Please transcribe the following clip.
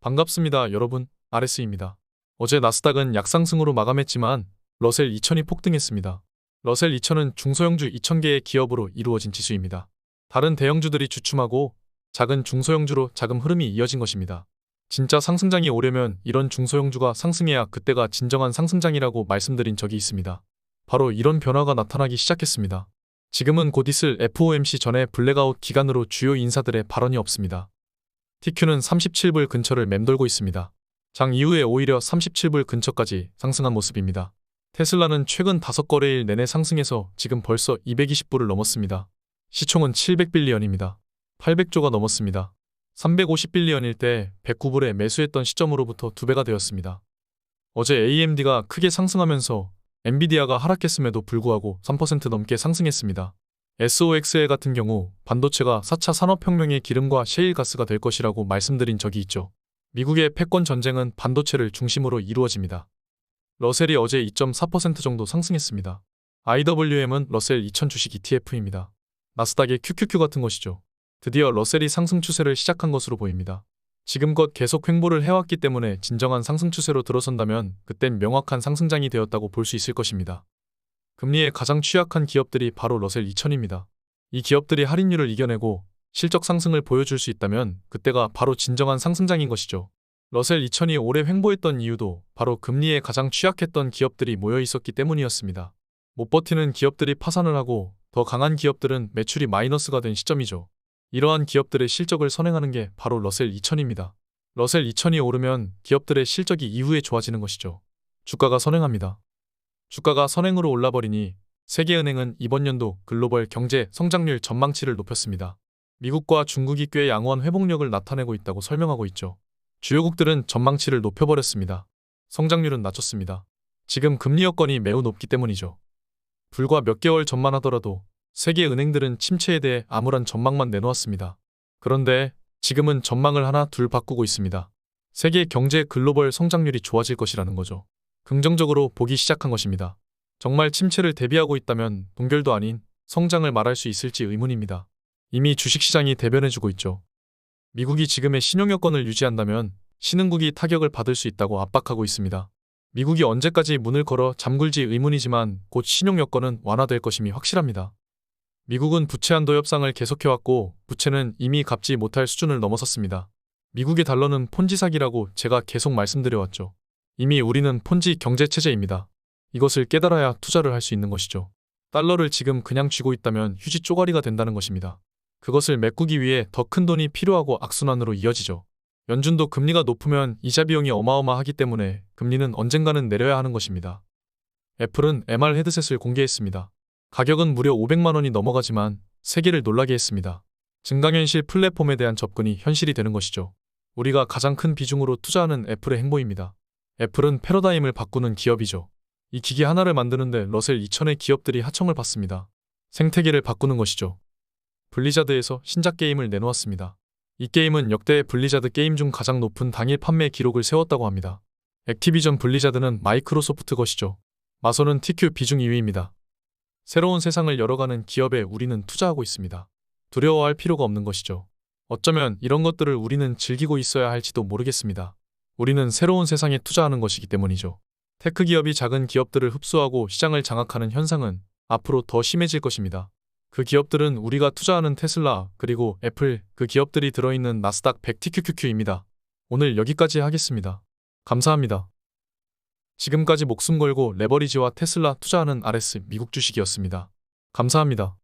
반갑습니다, 여러분. RS입니다. 어제 나스닥은 약상승으로 마감했지만 러셀 2000이 폭등했습니다. 러셀 2000은 중소형주 2000개의 기업으로 이루어진 지수입니다. 다른 대형주들이 주춤하고 작은 중소형주로 자금 흐름이 이어진 것입니다. 진짜 상승장이 오려면 이런 중소형주가 상승해야 그때가 진정한 상승장이라고 말씀드린 적이 있습니다. 바로 이런 변화가 나타나기 시작했습니다. 지금은 곧 있을 FOMC 전에 블랙아웃 기간으로 주요 인사들의 발언이 없습니다. TQ는 37불 근처를 맴돌고 있습니다. 장 이후에 오히려 37불 근처까지 상승한 모습입니다. 테슬라는 최근 5거래일 내내 상승해서 지금 벌써 220불을 넘었습니다. 시총은 700빌리언입니다. 800조가 넘었습니다. 350빌리언일 때 109불에 매수했던 시점으로부터 2배가 되었습니다. 어제 AMD가 크게 상승하면서 엔비디아가 하락했음에도 불구하고 3% 넘게 상승했습니다. SOXL 같은 경우 반도체가 4차 산업혁명의 기름과 셰일가스가 될 것이라고 말씀드린 적이 있죠. 미국의 패권 전쟁은 반도체를 중심으로 이루어집니다. 러셀이 어제 2.4% 정도 상승했습니다. IWM은 러셀 2000 주식 ETF입니다. 나스닥의 QQQ 같은 것이죠. 드디어 러셀이 상승 추세를 시작한 것으로 보입니다. 지금껏 계속 횡보를 해왔기 때문에 진정한 상승 추세로 들어선다면 그땐 명확한 상승장이 되었다고 볼 수 있을 것입니다. 금리에 가장 취약한 기업들이 바로 러셀 2000입니다. 이 기업들이 할인율을 이겨내고 실적 상승을 보여줄 수 있다면 그때가 바로 진정한 상승장인 것이죠. 러셀 2000이 오래 횡보했던 이유도 바로 금리에 가장 취약했던 기업들이 모여 있었기 때문이었습니다. 못 버티는 기업들이 파산을 하고 더 강한 기업들은 매출이 마이너스가 된 시점이죠. 이러한 기업들의 실적을 선행하는 게 바로 러셀 2000입니다. 러셀 2000이 오르면 기업들의 실적이 이후에 좋아지는 것이죠. 주가가 선행합니다. 주가가 선행으로 올라버리니 세계은행은 이번 연도 글로벌 경제 성장률 전망치를 높였습니다. 미국과 중국이 꽤 양호한 회복력을 나타내고 있다고 설명하고 있죠. 주요국들은 전망치를 높여버렸습니다. 성장률은 낮췄습니다. 지금 금리 여건이 매우 높기 때문이죠. 불과 몇 개월 전만 하더라도 세계은행들은 침체에 대해 암울한 전망만 내놓았습니다. 그런데 지금은 전망을 하나 둘 바꾸고 있습니다. 세계 경제 글로벌 성장률이 좋아질 것이라는 거죠. 긍정적으로 보기 시작한 것입니다. 정말 침체를 대비하고 있다면 동결도 아닌 성장을 말할 수 있을지 의문입니다. 이미 주식시장이 대변해주고 있죠. 미국이 지금의 신용 여건을 유지한다면 신흥국이 타격을 받을 수 있다고 압박하고 있습니다. 미국이 언제까지 문을 걸어 잠글지 의문이지만 곧 신용 여건은 완화될 것임이 확실합니다. 미국은 부채 한도 협상을 계속해왔고 부채는 이미 갚지 못할 수준을 넘어섰습니다. 미국의 달러는 폰지 사기라고 제가 계속 말씀드려왔죠. 이미 우리는 폰지 경제체제입니다. 이것을 깨달아야 투자를 할 수 있는 것이죠. 달러를 지금 그냥 쥐고 있다면 휴지 쪼가리가 된다는 것입니다. 그것을 메꾸기 위해 더 큰 돈이 필요하고 악순환으로 이어지죠. 연준도 금리가 높으면 이자 비용이 어마어마하기 때문에 금리는 언젠가는 내려야 하는 것입니다. 애플은 MR 헤드셋을 공개했습니다. 가격은 무려 500만 원이 넘어가지만 세계를 놀라게 했습니다. 증강현실 플랫폼에 대한 접근이 현실이 되는 것이죠. 우리가 가장 큰 비중으로 투자하는 애플의 행보입니다. 애플은 패러다임을 바꾸는 기업이죠. 이 기기 하나를 만드는데 러셀 2000의 기업들이 하청을 받습니다. 생태계를 바꾸는 것이죠. 블리자드에서 신작 게임을 내놓았습니다. 이 게임은 역대 블리자드 게임 중 가장 높은 당일 판매 기록을 세웠다고 합니다. 액티비전 블리자드는 마이크로소프트 것이죠. 마소는 TQ 비중 2위입니다. 새로운 세상을 열어가는 기업에 우리는 투자하고 있습니다. 두려워할 필요가 없는 것이죠. 어쩌면 이런 것들을 우리는 즐기고 있어야 할지도 모르겠습니다. 우리는 새로운 세상에 투자하는 것이기 때문이죠. 테크 기업이 작은 기업들을 흡수하고 시장을 장악하는 현상은 앞으로 더 심해질 것입니다. 그 기업들은 우리가 투자하는 테슬라, 그리고 애플, 그 기업들이 들어있는 나스닥 100 TQQQ입니다. 오늘 여기까지 하겠습니다. 감사합니다. 지금까지 목숨 걸고 레버리지와 테슬라 투자하는 RS 미국 주식이었습니다. 감사합니다.